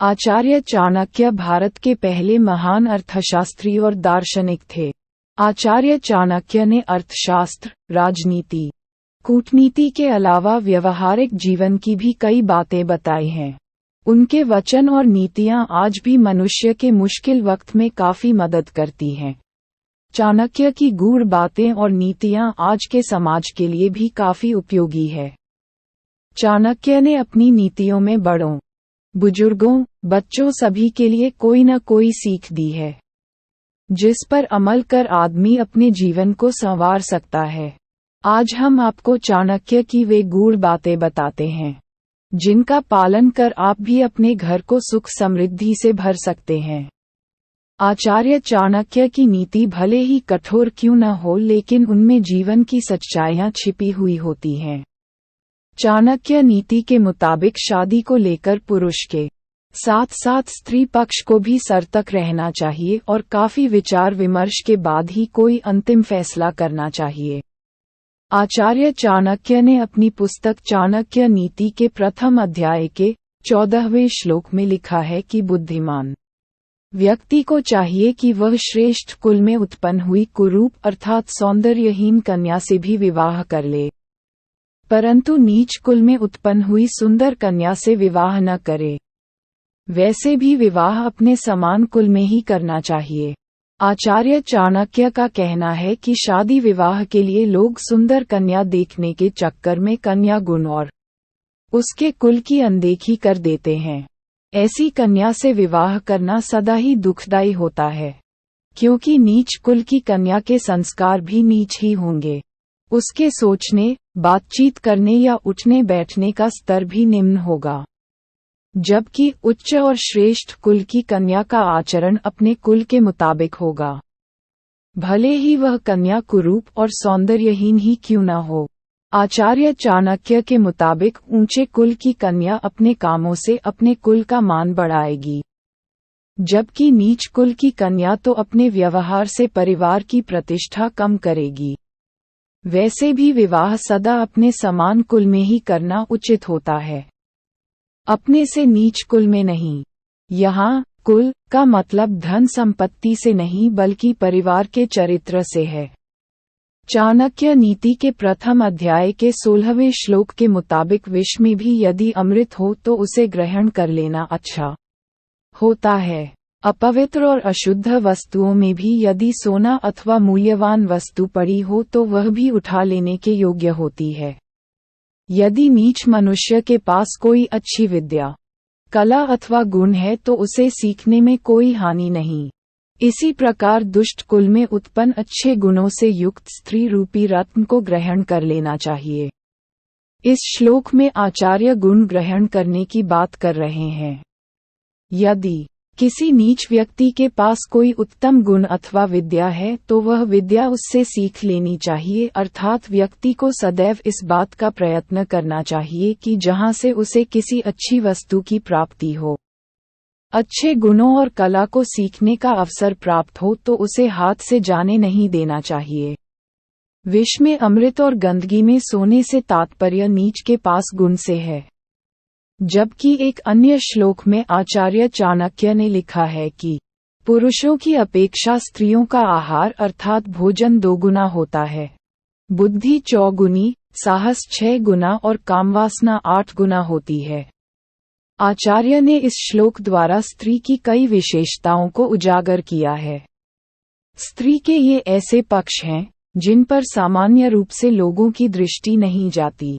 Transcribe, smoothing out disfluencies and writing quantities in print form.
आचार्य चाणक्य भारत के पहले महान अर्थशास्त्री और दार्शनिक थे। आचार्य चाणक्य ने अर्थशास्त्र, राजनीति, कूटनीति के अलावा व्यवहारिक जीवन की भी कई बातें बताई हैं। उनके वचन और नीतियां आज भी मनुष्य के मुश्किल वक्त में काफी मदद करती हैं। चाणक्य की गूढ़ बातें और नीतियां आज के समाज के लिए भी काफी उपयोगी है। चाणक्य ने अपनी नीतियों में बड़ों, बुजुर्गों, बच्चों सभी के लिए कोई न कोई सीख दी है, जिस पर अमल कर आदमी अपने जीवन को संवार सकता है। आज हम आपको चाणक्य की वे गूढ़ बातें बताते हैं, जिनका पालन कर आप भी अपने घर को सुख समृद्धि से भर सकते हैं। आचार्य चाणक्य की नीति भले ही कठोर क्यों न हो, लेकिन उनमें जीवन की सच्चाइयां छिपी हुई होती हैं। चाणक्य नीति के मुताबिक शादी को लेकर पुरुष के साथ साथ स्त्री पक्ष को भी सतर्क रहना चाहिए और काफी विचार विमर्श के बाद ही कोई अंतिम फैसला करना चाहिए। आचार्य चाणक्य ने अपनी पुस्तक चाणक्य नीति के प्रथम अध्याय के 14वें श्लोक में लिखा है कि बुद्धिमान व्यक्ति को चाहिए कि वह श्रेष्ठ कुल में उत्पन्न हुई कुरूप अर्थात सौंदर्यहीन कन्या से भी विवाह कर ले, परंतु नीच कुल में उत्पन्न हुई सुंदर कन्या से विवाह न करे। वैसे भी विवाह अपने समान कुल में ही करना चाहिए। आचार्य चाणक्य का कहना है कि शादी विवाह के लिए लोग सुंदर कन्या देखने के चक्कर में कन्या गुण और उसके कुल की अनदेखी कर देते हैं। ऐसी कन्या से विवाह करना सदा ही दुखदायी होता है, क्योंकि नीच कुल की कन्या के संस्कार भी नीच ही होंगे। उसके सोचने, बातचीत करने या उठने बैठने का स्तर भी निम्न होगा, जबकि उच्च और श्रेष्ठ कुल की कन्या का आचरण अपने कुल के मुताबिक होगा, भले ही वह कन्या कुरूप और सौंदर्यहीन ही क्यों न हो। आचार्य चाणक्य के मुताबिक ऊंचे कुल की कन्या अपने कामों से अपने कुल का मान बढ़ाएगी, जबकि नीच कुल की कन्या तो अपने व्यवहार से परिवार की प्रतिष्ठा कम करेगी। वैसे भी विवाह सदा अपने समान कुल में ही करना उचित होता है, अपने से नीच कुल में नहीं। यहाँ कुल का मतलब धन संपत्ति से नहीं बल्कि परिवार के चरित्र से है। चाणक्य नीति के प्रथम अध्याय के 16वें श्लोक के मुताबिक विष में भी यदि अमृत हो तो उसे ग्रहण कर लेना अच्छा होता है। अपवित्र और अशुद्ध वस्तुओं में भी यदि सोना अथवा मूल्यवान वस्तु पड़ी हो तो वह भी उठा लेने के योग्य होती है। यदि नीच मनुष्य के पास कोई अच्छी विद्या, कला अथवा गुण है तो उसे सीखने में कोई हानि नहीं। इसी प्रकार दुष्ट कुल में उत्पन्न अच्छे गुणों से युक्त स्त्री रूपी रत्न को ग्रहण कर लेना चाहिए। इस श्लोक में आचार्य गुण ग्रहण करने की बात कर रहे हैं। यदि किसी नीच व्यक्ति के पास कोई उत्तम गुण अथवा विद्या है तो वह विद्या उससे सीख लेनी चाहिए, अर्थात व्यक्ति को सदैव इस बात का प्रयत्न करना चाहिए कि जहां से उसे किसी अच्छी वस्तु की प्राप्ति हो, अच्छे गुणों और कला को सीखने का अवसर प्राप्त हो तो उसे हाथ से जाने नहीं देना चाहिए। विष में अमृत और गंदगी में सोने से तात्पर्य नीच के पास गुण से है, जबकि एक अन्य श्लोक में आचार्य चाणक्य ने लिखा है कि पुरुषों की अपेक्षा स्त्रियों का आहार अर्थात भोजन 2 गुना होता है, बुद्धि 4 गुनी, साहस 6 गुना और कामवासना 8 गुना होती है। आचार्य ने इस श्लोक द्वारा स्त्री की कई विशेषताओं को उजागर किया है। स्त्री के ये ऐसे पक्ष हैं जिन पर सामान्य रूप से लोगों की दृष्टि नहीं जाती।